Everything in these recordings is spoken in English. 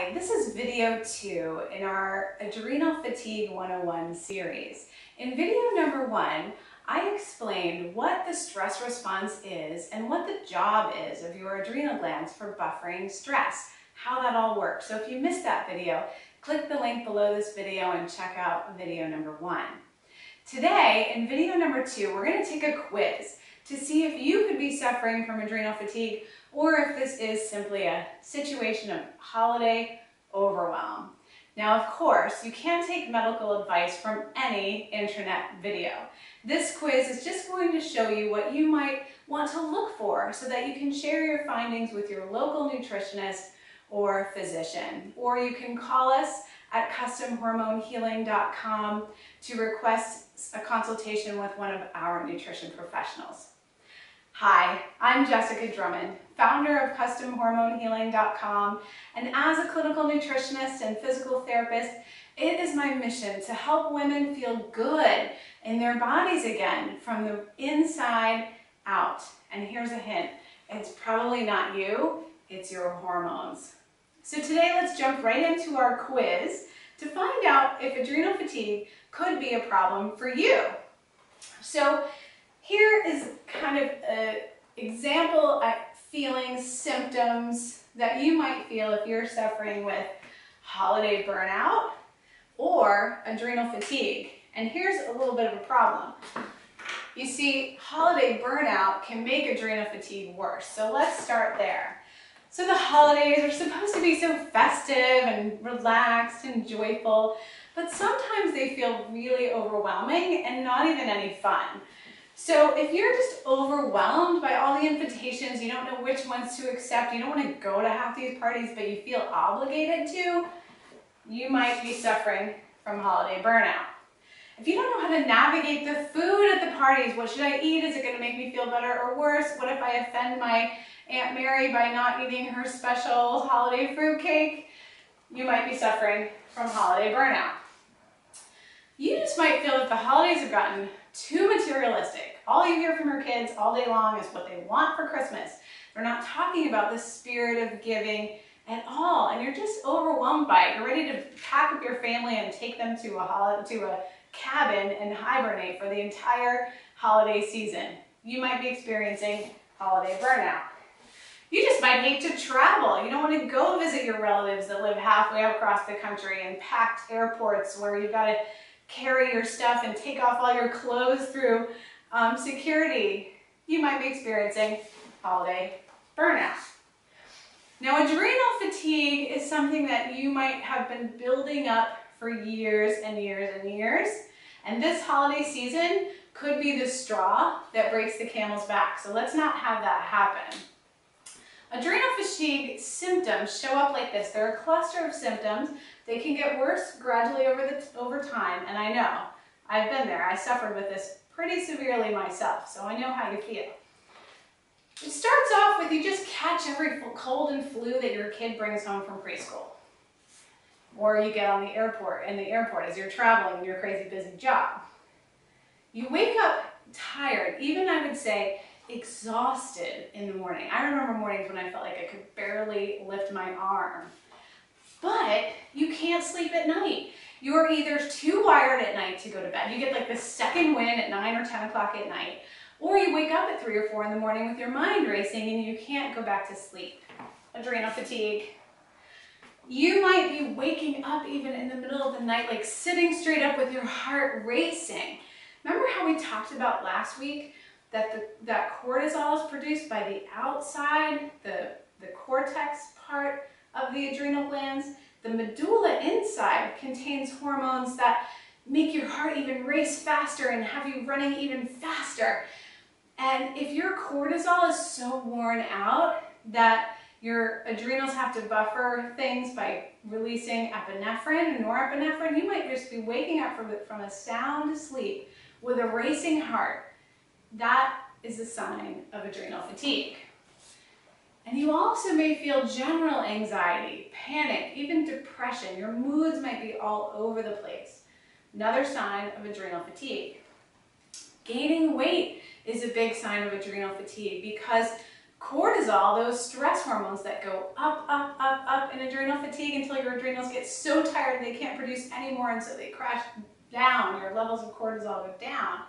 Hi, this is video 2 in our Adrenal Fatigue 101 series. In video number 1, I explained what the stress response is and what the job is of your adrenal glands for buffering stress, how that all works. So if you missed that video, click the link below this video and check out video number 1. Today, in video number 2, we're going to take a quiz to see if you could be suffering from adrenal fatigue or if this is simply a situation of holiday overwhelm. Now, of course, you can't take medical advice from any internet video. This quiz is just going to show you what you might want to look for so that you can share your findings with your local nutritionist or physician. Or you can call us at customhormonehealing.com to request a consultation with one of our nutrition professionals. Hi, I'm Jessica Drummond, founder of customhormonehealing.com, and as a clinical nutritionist and physical therapist, it is my mission to help women feel good in their bodies again from the inside out. And here's a hint, it's probably not you, it's your hormones. So today let's jump right into our quiz to find out if adrenal fatigue could be a problem for you. So here is kind of an example of feelings, symptoms that you might feel if you're suffering with holiday burnout or adrenal fatigue. And here's a little bit of a problem. You see, holiday burnout can make adrenal fatigue worse. So let's start there. So the holidays are supposed to be so festive and relaxed and joyful, but sometimes they feel really overwhelming and not even any fun. So if you're just overwhelmed by all the invitations, you don't know which ones to accept, you don't want to go to half these parties, but you feel obligated to, you might be suffering from holiday burnout. If you don't know how to navigate the food at the parties, what should I eat? Is it going to make me feel better or worse? What if I offend my Aunt Mary by not eating her special holiday fruitcake? You might be suffering from holiday burnout. You just might feel that the holidays have gotten too materialistic. All you hear from your kids all day long is what they want for Christmas. They're not talking about the spirit of giving at all, and you're just overwhelmed by it. You're ready to pack up your family and take them to a cabin and hibernate for the entire holiday season. You might be experiencing holiday burnout. You just might hate to travel. You don't want to go visit your relatives that live halfway across the country in packed airports where you've got to carry your stuff and take off all your clothes through security. You might be experiencing holiday burnout. Now, adrenal fatigue is something that you might have been building up for years and years and years, and this holiday season could be the straw that breaks the camel's back, so let's not have that happen. Adrenal fatigue symptoms show up like this. They're a cluster of symptoms. They can get worse gradually over time, and I know. I've been there. I suffered with this pretty severely myself, so I know how you feel. It starts off with you just catch every cold and flu that your kid brings home from preschool. Or you get on the airport as you're traveling in your crazy busy job. You wake up tired, even I would say exhausted in the morning. I remember mornings when I felt like I could barely lift my arm. But you can't sleep at night. You're either too wired at night to go to bed. You get like the second wind at 9 or 10 o'clock at night. Or you wake up at 3 or 4 in the morning with your mind racing and you can't go back to sleep. Adrenal fatigue. You might be waking up even in the middle of the night, like sitting straight up with your heart racing. Remember how we talked about last week that cortisol is produced by the outside, the cortex part of the adrenal glands? The medulla inside contains hormones that make your heart even race faster and have you running even faster. And if your cortisol is so worn out that your adrenals have to buffer things by releasing epinephrine and norepinephrine, you might just be waking up from a sound sleep with a racing heart. That is a sign of adrenal fatigue. And you also may feel general anxiety, panic, even depression. Your moods might be all over the place. Another sign of adrenal fatigue. Gaining weight is a big sign of adrenal fatigue because Cortisol, those stress hormones that go up, up, up, up in adrenal fatigue until your adrenals get so tired they can't produce anymore, and so they crash down. Your levels of cortisol go down.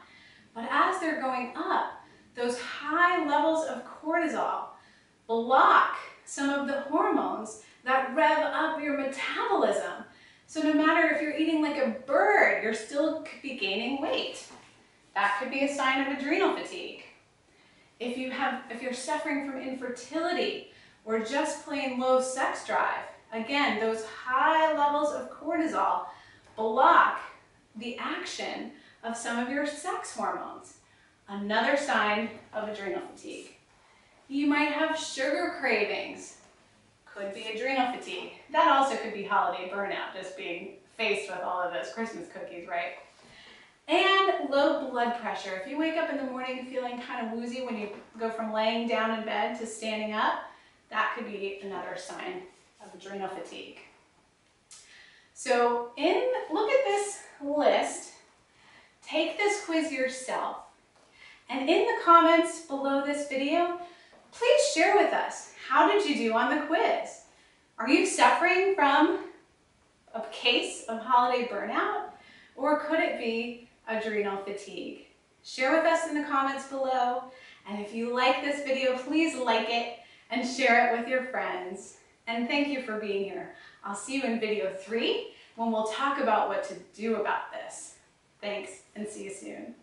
But as they're going up, those high levels of cortisol block some of the hormones that rev up your metabolism. So no matter if you're eating like a bird, you're still could be gaining weight. That could be a sign of adrenal fatigue. If you're suffering from infertility or just plain low sex drive, again, those high levels of cortisol block the action of some of your sex hormones. Another sign of adrenal fatigue. You might have sugar cravings. Could be adrenal fatigue. That also could be holiday burnout, just being faced with all of those Christmas cookies, right? And low blood pressure. If you wake up in the morning feeling kind of woozy when you go from laying down in bed to standing up, that could be another sign of adrenal fatigue. So look at this list. Take this quiz yourself. And in the comments below this video, please share with us, how did you do on the quiz? Are you suffering from a case of holiday burnout? Or could it be adrenal fatigue? Share with us in the comments below. And if you like this video, please like it and share it with your friends. And thank you for being here. I'll see you in video 3 when we'll talk about what to do about this. Thanks, and see you soon.